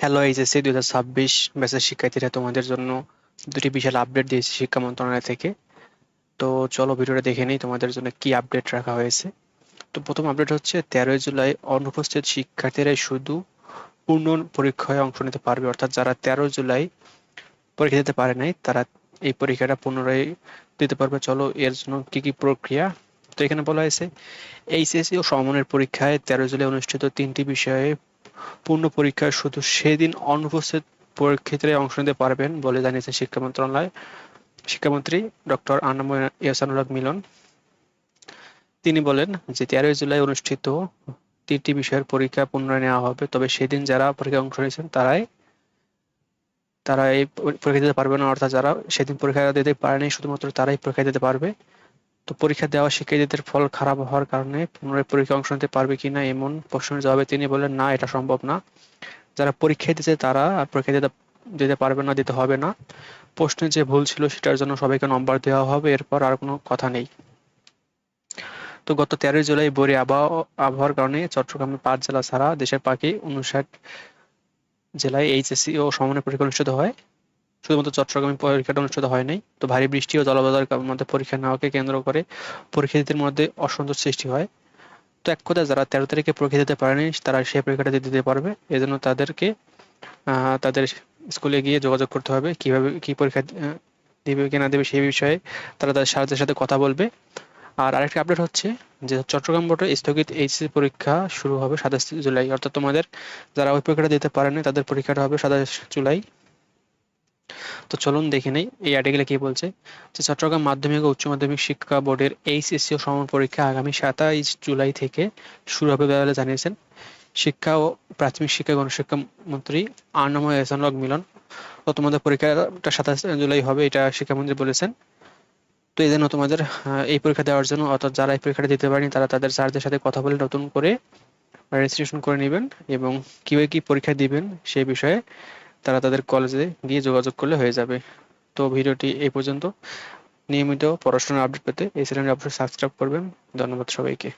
Hello HSC 2026 ব্যাচের শিক্ষার্থীরা, তোমাদের জন্য দুটি বিশাল আপডেট দিয়েছে শিক্ষা মন্ত্রণালয় থেকে। তো চলো ভিডিওটা দেখে নিই তোমাদের জন্য কি আপডেট রাখা হয়েছে। তো প্রথম আপডেট হচ্ছে 13 জুলাই অনুপস্থিত শিক্ষার্থীরাই শুধু পূর্ণ পরীক্ষায় অংশ নিতে পারবে, অর্থাৎ যারা 13 জুলাই পরীক্ষা দিতে পারে নাই তারা এই পরীক্ষাটা পুনরায় দিতে পারবে। চলো এর জন্য কি কি প্রক্রিয়া। তো এখানে বলা হয়েছে এইচএসসি ও সমমানের পরীক্ষায় 13 জুলাই অনুষ্ঠিত 3টি বিষয়ে পূর্ণ পরীক্ষায় শুধু সেদিন অনুপস্থিত পরীক্ষার্থীরাই অংশ নিতে পারবেন বলে জানিয়েছেন শিক্ষা মন্ত্রণালয়। শিক্ষামন্ত্রী ডক্টর আনম ইহসানুল হক মিলন তিনি বলেন যে 13 জুলাই অনুষ্ঠিত 3টি বিষয়ের পরীক্ষা পুনরায় নেওয়া হবে, তবে সেদিন যারা পরীক্ষায় অংশ নিয়েছেন তারা এই পরীক্ষা দিতে পারবে না, অর্থাৎ যারা সেদিন পরীক্ষা দিতে পারেনি শুধুমাত্র তারাই পরীক্ষা দিতে পারবে। তো পরীক্ষা দেওয়া শিক্ষার্থীদের ফল খারাপ হওয়ার কারণে পুনরায় পরীক্ষায় অংশ নিতে পারবে কিনা এমন প্রশ্নের জবাবে তিনি বলেন, না, এটা সম্ভব না। যারা পরীক্ষা দিতে তারা আর পরীক্ষা দিতে দিতে পারবে না, দিতে হবে না। প্রশ্নে যে ভুল ছিল সেটার জন্য সবাইকে নম্বর দেওয়া হবে, এরপর আর কোনো কথা নেই। তো গত 13 জুলাই ভোরে আবহাওয়ার কারণে চট্টগ্রামের 5 জেলা ছাড়া দেশের বাকি 59 জেলায় এইচএসসি ও সমমানের পরীক্ষা অনুষ্ঠিত হয়। শুধুমাত্র চট্টগ্রামে পরীক্ষাটা অনুষ্ঠিত হয় নাই। তো ভারী বৃষ্টি ও জলবায়ুর মধ্যে পরীক্ষা নেওয়াকে কেন্দ্র করে পরীক্ষার্থীদের মধ্যে অসন্তোষ সৃষ্টি হয়। তো এক কথায় যারা 13 তারিখে পরীক্ষা দিতে পারেনি তারা সেই পরীক্ষাটা দিতে পারবে। এজন্য তাদেরকে তাদের স্কুলে গিয়ে যোগাযোগ করতে হবে কিভাবে কি পরীক্ষা দিবে কি না দেবে সেই বিষয়ে তারা তাদের স্যারদের সাথে কথা বলবে। আর আরেকটা আপডেট হচ্ছে যে চট্টগ্রাম বোর্ডের স্থগিত এইচএসসি পরীক্ষা শুরু হবে 27 জুলাই, অর্থাৎ তোমাদের যারা ওই পরীক্ষাটা দিতে পারেনি তাদের পরীক্ষাটা হবে 27 জুলাই। তো চলুন দেখে নেই এই আর্টিকেলে কি বলছে। যে চট্টগ্রাম মাধ্যমিক ও উচ্চ মাধ্যমিক শিক্ষা বোর্ডের এইচএসসি ও সমমান পরীক্ষা আগামী 27 জুলাই থেকে শুরু হবে বলে জানিয়েছেন শিক্ষা ও প্রাথমিক শিক্ষা গণশিক্ষা মন্ত্রী আনম এহসানুল হক মিলন। তো তোমাদের পরীক্ষাটা 27 জুলাই হবে, এটা শিক্ষামন্ত্রী বলেছেন। তো এই জন্য তোমাদের এই পরীক্ষা দেওয়ার জন্য, অর্থাৎ যারা এই পরীক্ষাটা দিতে পারেনি তারা তাদের স্যারদের সাথে কথা বলে নতুন করে রেজিস্ট্রেশন করে নেবেন, এবং কিভাবে কি পরীক্ষা দিবেন সেই বিষয়ে তারা তাদের কলেজে গিয়ে যোগাযোগ করলে হয়ে যাবে। তো ভিডিওটি এই পর্যন্ত। নিয়মিত পড়াশোনার আপডেট পেতে এই চ্যানেলটি অবশ্যই সাবস্ক্রাইব করবেন। ধন্যবাদ সবাইকে।